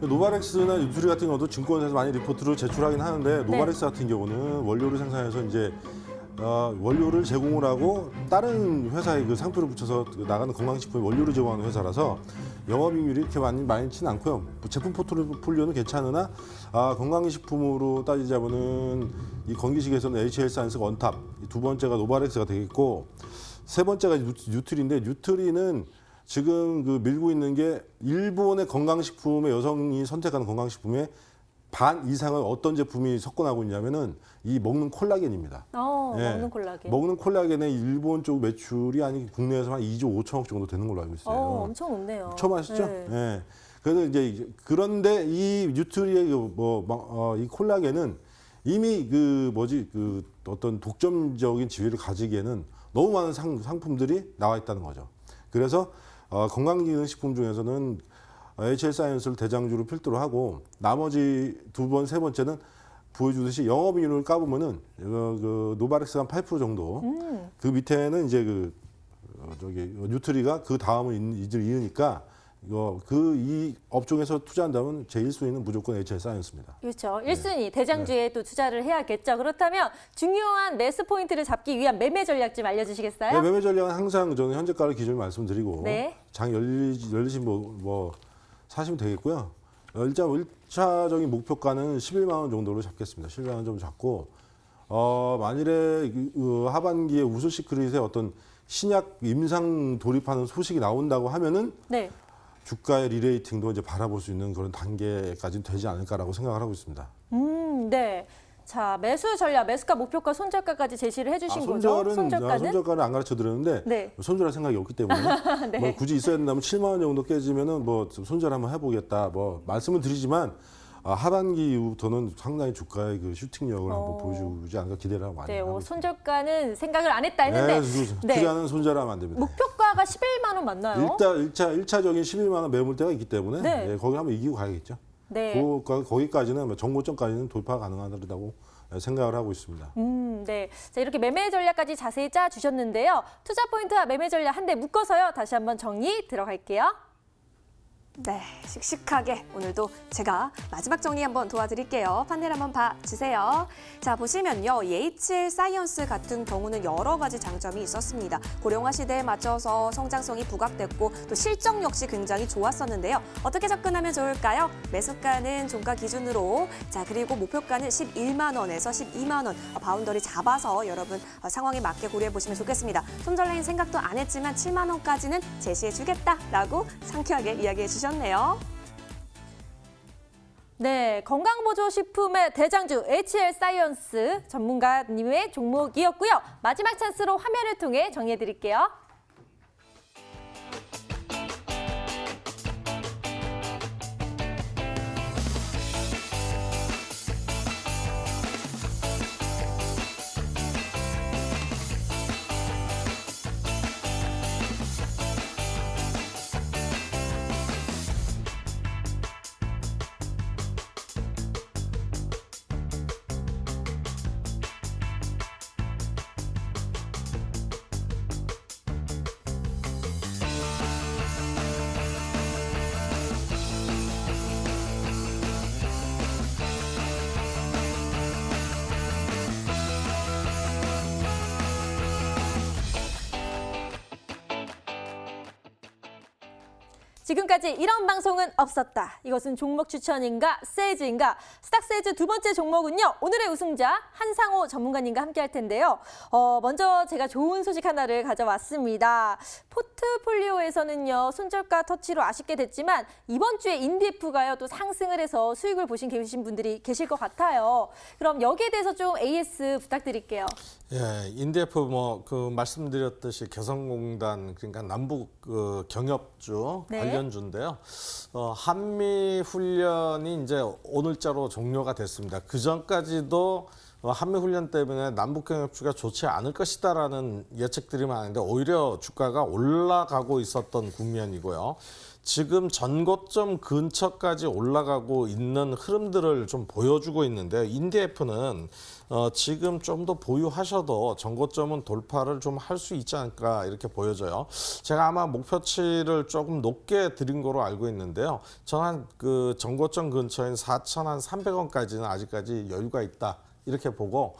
노바렉스나 뉴트리 같은 경우도 증권사에서 많이 리포트를 제출하긴 하는데 노바렉스 같은 경우는 원료를 생산해서 이제 원료를 제공을 하고 다른 회사에 그 상표를 붙여서 나가는 건강식품 원료를 제공하는 회사라서 영업이익률이 이렇게 많지는 않고요. 제품 포트폴리오는 괜찮으나 건강식품으로 따지자면은 이 건기식에서는 HL사이언스가 원탑, 두 번째가 노바렉스가 되겠고 세 번째가 뉴트리인데 뉴트리는 지금 그 밀고 있는 게 일본의 건강식품의 여성이 선택하는 건강식품의 반 이상은 어떤 제품이 섞어나고 있냐면은 이 먹는 콜라겐입니다. 예. 먹는 콜라겐. 먹는 콜라겐의 일본 쪽 매출이 국내에서 한 2조 5천억 정도 되는 걸로 알고 있어요. 엄청 높네요. 처음 아시죠? 네. 예. 그래서 이제 그런데 이 뉴트리의 이 콜라겐은 이미 어떤 독점적인 지위를 가지기에는 너무 많은 상품들이 나와 있다는 거죠. 그래서 건강기능식품 중에서는 HL사이언스를 대장주로 필두로 하고 나머지 세 번째는 보여주듯이 영업이익률을 까보면은 그 노바렉스가 한 8% 정도. 그 밑에는 이제 뉴트리가 그 다음을 이으니까 이 업종에서 투자한다면 제 1순위는 무조건 HL사이언스입니다. 그렇죠. 1순위 대장주에 또 투자를 해야겠죠. 그렇다면 중요한 매수 포인트를 잡기 위한 매매 전략 좀 알려주시겠어요? 네, 매매 전략은 항상 저는 현재가를 기준으로 말씀드리고 네. 장 열리신 뭐 사시면 되겠고요. 일단 1차적인 목표가는 11만 원 정도로 잡겠습니다. 11만 원 정도 잡고 만일에 하반기에 우수 시크릿의 어떤 신약 임상 돌입하는 소식이 나온다고 하면은 네. 주가의 리레이팅도 이제 바라볼 수 있는 그런 단계까지는 되지 않을까라고 생각을 하고 있습니다. 네. 자, 매수 전략, 매수가, 목표가, 손절가까지 제시를 해주신 거죠? 손절가는 안 가르쳐 드렸는데 네. 손절할 생각이 없기 때문에 네. 뭐 굳이 있어야 된다면 7만 원 정도 깨지면은 뭐 손절 한번 해보겠다. 뭐 말씀은 드리지만 하반기 이후부터는 상당히 주가의 그 슈팅력을 한번 보여주지 않을까 기대를 하고 많이 네, 하고 있습니다. 손절가는 생각을 안 했다 했는데 네, 투자는 손절하면 안 됩니다. 목표가가 11만 원 맞나요? 일차적인 11만 원 매물대가 있기 때문에 네. 거기 한번 이기고 가야겠죠. 네. 거기까지는 정고점까지는 돌파 가능하다고 생각을 하고 있습니다. 네. 자, 이렇게 매매 전략까지 자세히 짜 주셨는데요. 투자 포인트와 매매 전략 한 대 묶어서요. 다시 한번 정리 들어갈게요. 네, 씩씩하게 오늘도 제가 마지막 정리 한번 도와드릴게요. 판넬 한번 봐주세요. 자, 보시면요. HL사이언스 같은 경우는 여러 가지 장점이 있었습니다. 고령화 시대에 맞춰서 성장성이 부각됐고 또 실적 역시 굉장히 좋았었는데요. 어떻게 접근하면 좋을까요? 매수가는 종가 기준으로, 자, 그리고 목표가는 11만 원에서 12만 원 바운더리 잡아서 여러분 상황에 맞게 고려해보시면 좋겠습니다. 손절라인 생각도 안 했지만 7만 원까지는 제시해주겠다라고 상쾌하게 이야기해 주셨네요. 네, 건강보조식품의 대장주 HL사이언스 전문가님의 종목이었고요. 마지막 찬스로 화면을 통해 정리해드릴게요. 지금까지 이런 방송은 없었다. 이것은 종목 추천인가 세즈인가? 스탁세즈 두 번째 종목은요. 오늘의 우승자 한상호 전문가님과 함께 할 텐데요. 먼저 제가 좋은 소식 하나를 가져왔습니다. 포트폴리오에서는요. 손절가 터치로 아쉽게 됐지만 이번 주에 인디F가요. 또 상승을 해서 수익을 보신 계신 분들이 계실 것 같아요. 그럼 여기에 대해서 좀 AS 부탁드릴게요. 예, 인디F 그 말씀드렸듯이 개성공단 그러니까 남북 경협주 네. 관련주인데요. 한미 훈련이 이제 오늘자로 종료가 됐습니다. 그 전까지도 한미 훈련 때문에 남북 경협주가 좋지 않을 것이다라는 예측들이 많은데 오히려 주가가 올라가고 있었던 국면이고요. 지금 전고점 근처까지 올라가고 있는 흐름들을 좀 보여주고 있는데요. 인디F는 지금 좀 더 보유하셔도 전고점은 돌파를 좀 할 수 있지 않을까 이렇게 보여져요. 제가 아마 목표치를 조금 높게 드린 거로 알고 있는데요. 저는 그 전고점 근처인 4,300원까지는 아직까지 여유가 있다. 이렇게 보고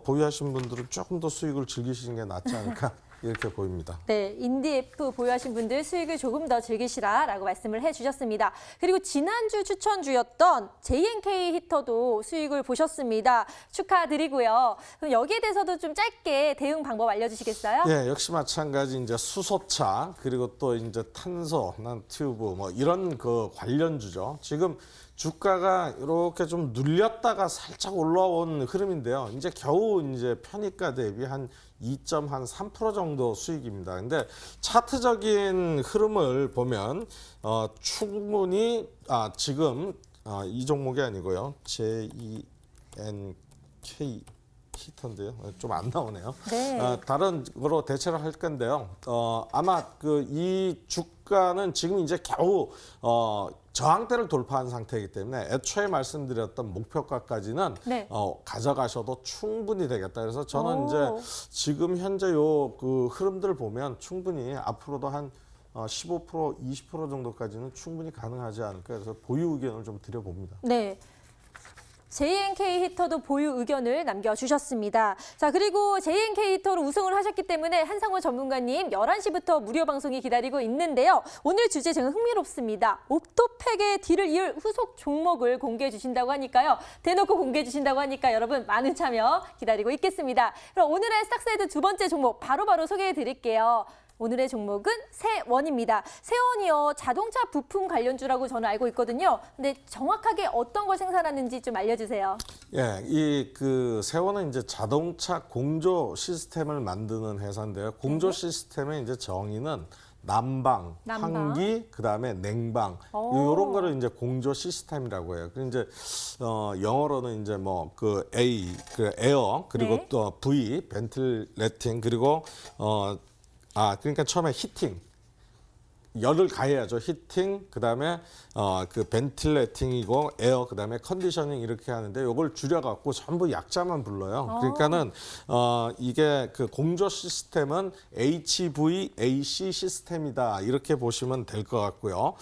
보유하신 분들은 조금 더 수익을 즐기시는 게 낫지 않을까 이렇게 보입니다. 네, 인디F 보유하신 분들 수익을 조금 더 즐기시라라고 말씀을 해주셨습니다. 그리고 지난주 추천주였던 JNK 히터도 수익을 보셨습니다. 축하드리고요. 그럼 여기에 대해서도 좀 짧게 대응 방법 알려주시겠어요? 예, 역시 마찬가지 이제 수소차 그리고 또 이제 탄소, 튜브 뭐 이런 그 관련주죠. 지금 주가가 이렇게 좀 눌렸다가 살짝 올라온 흐름인데요. 이제 겨우 이제 편입가 대비 한 2.3% 정도 수익입니다. 근데 차트적인 흐름을 보면 충분히 지금 이 종목이 아니고요. JENK 히터인데요. 좀 안 나오네요. 네. 다른 거로 대체를 할 건데요. 아마 이 주가는 지금 이제 겨우 저항대를 돌파한 상태이기 때문에 애초에 말씀드렸던 목표가까지는 네. 가져가셔도 충분히 되겠다. 그래서 저는 오. 이제 지금 현재 요 그 흐름들을 보면 충분히 앞으로도 한 15%, 20% 정도까지는 충분히 가능하지 않을까 해서 보유 의견을 좀 드려봅니다. 네. JNK 히터도 보유 의견을 남겨주셨습니다. 자, 그리고 JNK 히터로 우승을 하셨기 때문에 한상호 전문가님 11시부터 무료 방송이 기다리고 있는데요. 오늘 주제 정말 흥미롭습니다. 옵토팩의 뒤를 이을 후속 종목을 공개해 주신다고 하니까요. 대놓고 공개해 주신다고 하니까 여러분 많은 참여 기다리고 있겠습니다. 그럼 오늘의 스탁사이드 두 번째 종목 바로바로 소개해 드릴게요. 오늘의 종목은 세원입니다. 세원이요, 자동차 부품 관련주라고 저는 알고 있거든요. 근데 정확하게 어떤 걸 생산하는지 좀 알려주세요. 예, 이 그 세원은 이제 자동차 공조 시스템을 만드는 회사인데요. 공조 시스템의 이제 정의는 난방, 환기, 그다음에 냉방 이런 거를 이제 공조 시스템이라고 해요. 그 이제 영어로는 이제 뭐 그 A, 그 에어, 그리고 네. 또 V, 벤틸레팅, 그리고 그러니까 처음에 히팅, 열을 가해야죠. 히팅, 그다음에 그 벤틸레팅이고 에어, 그다음에 컨디셔닝 이렇게 하는데 이걸 줄여갖고 전부 약자만 불러요. 그러니까는 이게 그 공조 시스템은 HVAC 시스템이다 이렇게 보시면 될 것 같고요.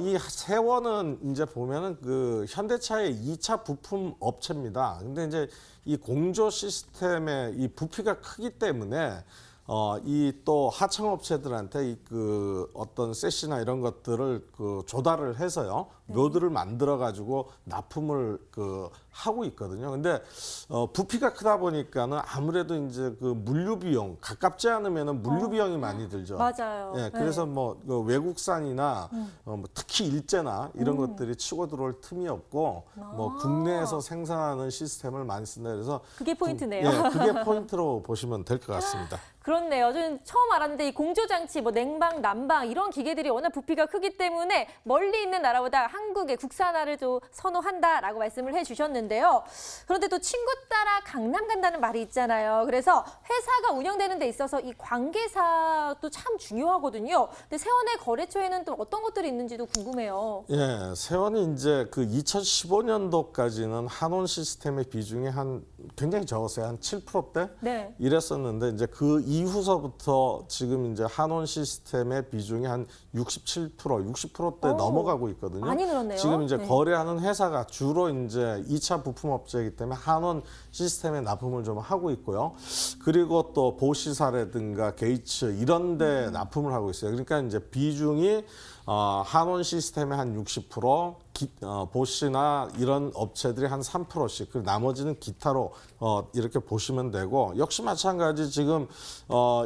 이 세원은 이제 보면은 그 현대차의 2차 부품 업체입니다. 근데 이제 이 공조 시스템의 이 부피가 크기 때문에 이 또 하청업체들한테 그 어떤 세시나 이런 것들을 그 조달을 해서요. 묘들을 만들어 가지고 납품을 그 하고 있거든요. 근데 부피가 크다 보니까는 아무래도 이제 그 물류 비용 가깝지 않으면은 물류 비용이 많이 들죠. 맞아요. 예, 그래서 뭐 그 외국산이나 뭐 특히 일제나 이런 것들이 치고 들어올 틈이 없고 뭐 국내에서 생산하는 시스템을 많이 쓴다 그래서 그게 포인트네요. 예, 그게 포인트로 보시면 될 것 같습니다. 그렇네요. 저는 처음 알았는데 이 공조장치, 뭐 냉방, 난방 이런 기계들이 워낙 부피가 크기 때문에 멀리 있는 나라보다 한국의 국산화를 좀 선호한다라고 말씀을 해주셨는데요. 그런데 또 친구 따라 강남 간다는 말이 있잖아요. 그래서 회사가 운영되는 데 있어서 이 관계사도 참 중요하거든요. 근데 세원의 거래처에는 또 어떤 것들이 있는지도 궁금해요. 예, 세원이 이제 그 2015년도까지는 한온 시스템의 비중이 굉장히 적었어요. 한 7%대? 네. 이랬었는데 이제 그 이후서부터 지금 이제 한온 시스템의 비중이 한 67%, 60%대 넘어가고 있거든요. 많이 늘었네요. 지금 이제 네. 거래하는 회사가 주로 이제 2차 부품 업체이기 때문에 한온 시스템에 납품을 좀 하고 있고요. 그리고 또 보시사라든가 게이츠 이런 데 납품을 하고 있어요. 그러니까 이제 비중이 한온 시스템의 한 60%, 보시나 이런 업체들이 한 3%씩, 그리고 나머지는 기타로 이렇게 보시면 되고, 역시 마찬가지 지금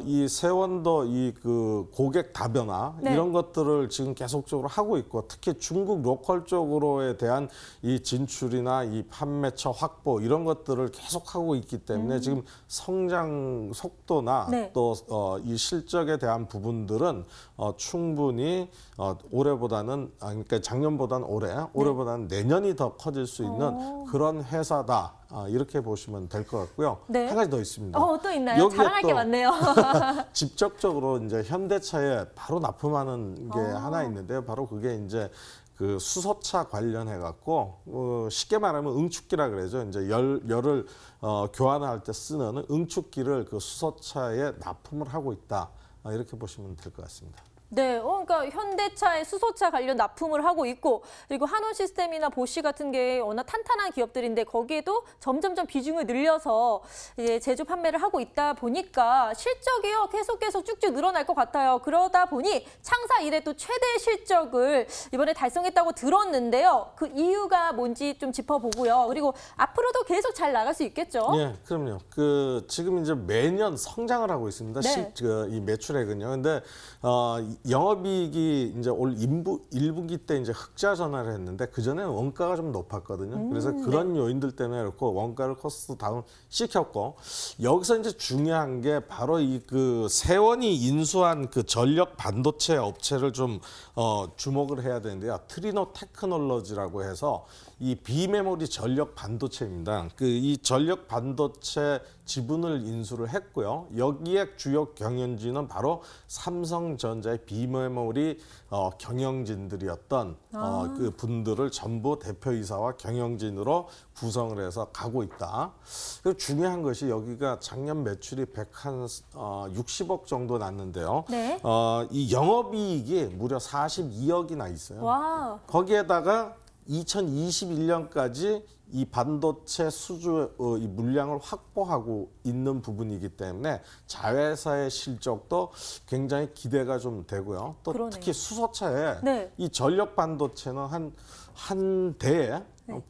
이 세원도 이 그 고객 다변화 네. 이런 것들을 지금 계속적으로 하고 있고, 특히 중국 로컬 쪽으로에 대한 이 진출이나 이 판매처 확보 이런 것들을 계속하고 있기 때문에 지금 성장 속도나 네. 또 이 실적에 대한 부분들은 충분히 올해보다는 그러니까 작년보다는 올해보다는 내년이 더 커질 수 있는 그런 회사다. 이렇게 보시면 될 것 같고요. 네. 한 가지 더 있습니다. 또 있나요? 여기에 자랑할 게 또 많네요. 직접적으로 이제 현대차에 바로 납품하는 게 하나 있는데요. 바로 그게 이제 그 수소차 관련해 갖고 쉽게 말하면 응축기라 그러죠. 이제 열을 교환할 때 쓰는 응축기를 그 수소차에 납품을 하고 있다. 이렇게 보시면 될 것 같습니다. 네, 그러니까 현대차의 수소차 관련 납품을 하고 있고, 그리고 한온 시스템이나 보쉬 같은 게 워낙 탄탄한 기업들인데 거기에도 점점점 비중을 늘려서 이제 제조 판매를 하고 있다 보니까 실적이요 계속 쭉쭉 늘어날 것 같아요. 그러다 보니 창사 이래 또 최대 실적을 이번에 달성했다고 들었는데요. 그 이유가 뭔지 좀 짚어보고요. 그리고 앞으로도 계속 잘 나갈 수 있겠죠? 예, 그럼요. 그 지금 이제 매년 성장을 하고 있습니다. 네. 이 매출액은요. 근데 영업이익이 이제 올 1분기 때 이제 흑자 전환을 했는데 그 전에 원가가 좀 높았거든요. 그래서 그런 요인들 때문에 그렇고 원가를 코스트 다운 시켰고, 여기서 이제 중요한 게 바로 이 그 세원이 인수한 그 전력 반도체 업체를 좀 주목을 해야 되는데요. 트리노 테크놀로지라고 해서 이 비메모리 전력 반도체입니다. 그 이 전력 반도체 지분을 인수를 했고요. 여기에 주요 경영진은 바로 삼성전자의 비메모리 경영진들이었던 그 분들을 전부 대표이사와 경영진으로 구성을 해서 가고 있다. 그리고 중요한 것이 여기가 작년 매출이 160억 정도 났는데요. 네. 이 영업이익이 무려 42억이나 있어요. 와. 거기에다가 2021년까지 이 반도체 수주 이 물량을 확보하고 있는 부분이기 때문에 자회사의 실적도 굉장히 기대가 좀 되고요. 또 그러네요. 특히 수소차에 네. 이 전력 반도체는 한 대에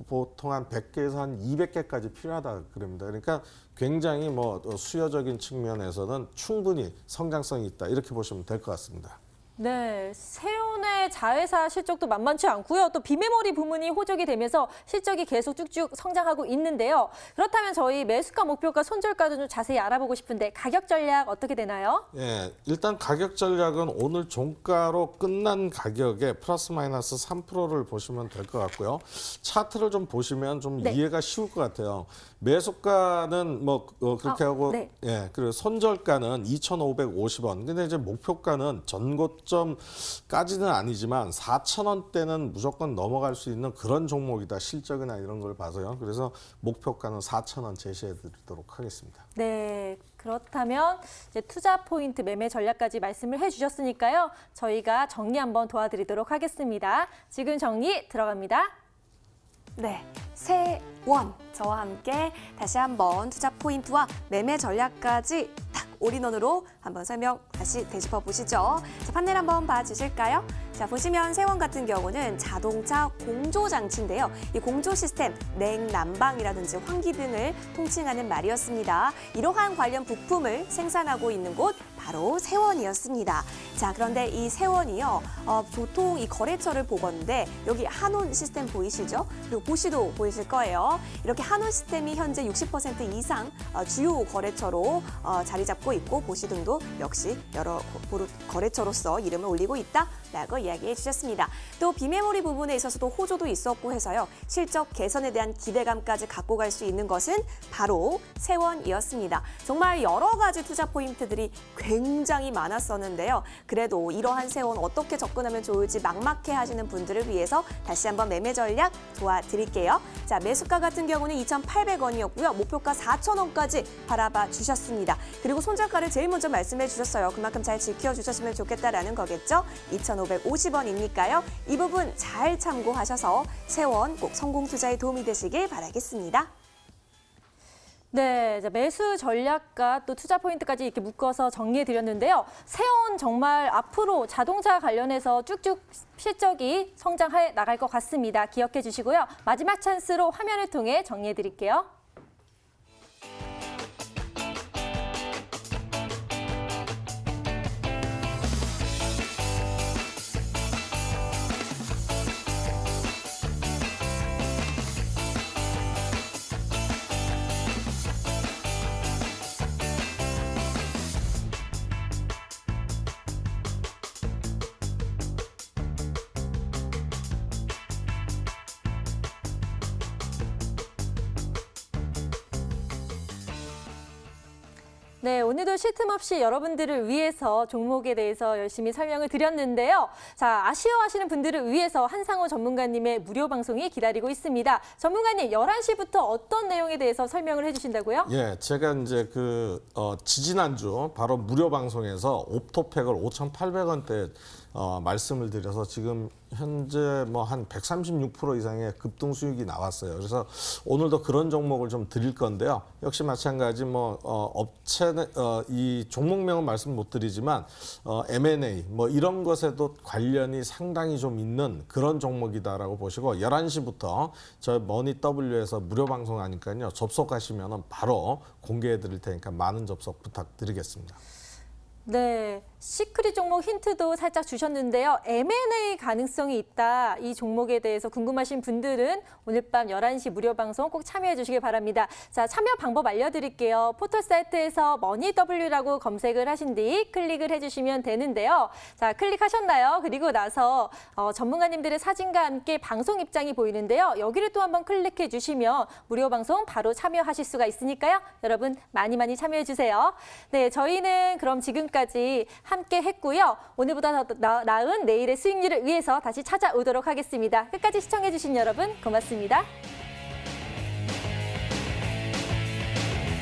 보통 한 100개에서 한 200개까지 필요하다 그럽니다. 그러니까 굉장히 뭐 수요적인 측면에서는 충분히 성장성이 있다 이렇게 보시면 될 것 같습니다. 네, 세온의 자회사 실적도 만만치 않고요. 또 비메모리 부문이 호적이 되면서 실적이 계속 쭉쭉 성장하고 있는데요. 그렇다면 저희 매수가 목표가 손절가도 좀 자세히 알아보고 싶은데 가격 전략 어떻게 되나요? 예, 일단 가격 전략은 오늘 종가로 끝난 가격에 플러스 마이너스 3%를 보시면 될 것 같고요. 차트를 좀 보시면 좀 네. 이해가 쉬울 것 같아요. 매수가는 뭐 그렇게 하고 네. 예, 그리고 손절가는 2,550원. 근데 이제 목표가는 전고점까지는 아니지만 4,000원대는 무조건 넘어갈 수 있는 그런 종목이다. 실적이나 이런 걸 봐서요. 그래서 목표가는 4,000원 제시해 드리도록 하겠습니다. 네, 그렇다면 이제 투자 포인트 매매 전략까지 말씀을 해주셨으니까요. 저희가 정리 한번 도와드리도록 하겠습니다. 지금 정리 들어갑니다. 네, 세원 저와 함께 다시 한번 투자 포인트와 매매 전략까지 딱 올인원으로 한번 설명 다시 되짚어 보시죠. 자, 판넬 한번 봐주실까요? 자, 보시면 세원 같은 경우는 자동차 공조 장치인데요. 이 공조 시스템, 냉난방이라든지 환기 등을 통칭하는 말이었습니다. 이러한 관련 부품을 생산하고 있는 곳 바로 세원이었습니다. 자, 그런데 이 세원이요, 보통 이 거래처를 보건데 여기 한온 시스템 보이시죠? 그리고 보시도 보이실 거예요. 이렇게 한온 시스템이 현재 60% 이상 주요 거래처로 자리 잡고 있고 보시 등도 역시 여러 거래처로서 이름을 올리고 있다라고 이야기해 주셨습니다. 또 비메모리 부분에 있어서도 호조도 있었고 해서요. 실적 개선에 대한 기대감까지 갖고 갈 수 있는 것은 바로 세원이었습니다. 정말 여러 가지 투자 포인트들이 굉장히 많았었는데요. 그래도 이러한 세원 어떻게 접근하면 좋을지 막막해 하시는 분들을 위해서 다시 한번 매매 전략 도와드릴게요. 자, 매수가 같은 경우는 2,800원이었고요. 목표가 4,000원까지 바라봐 주셨습니다. 그리고 손절가를 제일 먼저 말씀해 주셨어요. 그만큼 잘 지켜주셨으면 좋겠다라는 거겠죠. 2,550원이니까요. 이 부분 잘 참고하셔서 세원 꼭 성공 투자에 도움이 되시길 바라겠습니다. 네, 이제 매수 전략과 또 투자 포인트까지 이렇게 묶어서 정리해 드렸는데요. 세온 정말 앞으로 자동차 관련해서 쭉쭉 실적이 성장해 나갈 것 같습니다. 기억해 주시고요. 마지막 찬스로 화면을 통해 정리해 드릴게요. 네, 오늘도 쉴 틈 없이 여러분들을 위해서 종목에 대해서 열심히 설명을 드렸는데요. 자, 아쉬워하시는 분들을 위해서 한상호 전문가님의 무료 방송이 기다리고 있습니다. 전문가님, 11시부터 어떤 내용에 대해서 설명을 해주신다고요? 예, 제가 이제 지지난주 바로 무료 방송에서 옵토팩을 5,800원대 말씀을 드려서 지금 현재 뭐 한 136% 이상의 급등 수익이 나왔어요. 그래서 오늘도 그런 종목을 좀 드릴 건데요. 역시 마찬가지 업체는 이 종목명은 말씀 못 드리지만 M&A 뭐 이런 것에도 관련이 상당히 좀 있는 그런 종목이다라고 보시고 11시부터 저 머니W에서 무료 방송하니까요. 접속하시면은 바로 공개해 드릴 테니까 많은 접속 부탁드리겠습니다. 네, 시크릿 종목 힌트도 살짝 주셨는데요. M&A 가능성이 있다. 이 종목에 대해서 궁금하신 분들은 오늘 밤 11시 무료 방송 꼭 참여해 주시길 바랍니다. 자, 참여 방법 알려드릴게요. 포털 사이트에서 머니W라고 검색을 하신 뒤 클릭을 해주시면 되는데요. 자, 클릭하셨나요? 그리고 나서 전문가님들의 사진과 함께 방송 입장이 보이는데요. 여기를 또 한번 클릭해 주시면 무료 방송 바로 참여하실 수가 있으니까요. 여러분 많이 참여해 주세요. 네, 저희는 그럼 지금까지 지금까지 함께 했고요. 오늘보다 더 나은 내일의 수익률을 위해서 다시 찾아오도록 하겠습니다. 끝까지 시청해주신 여러분 고맙습니다.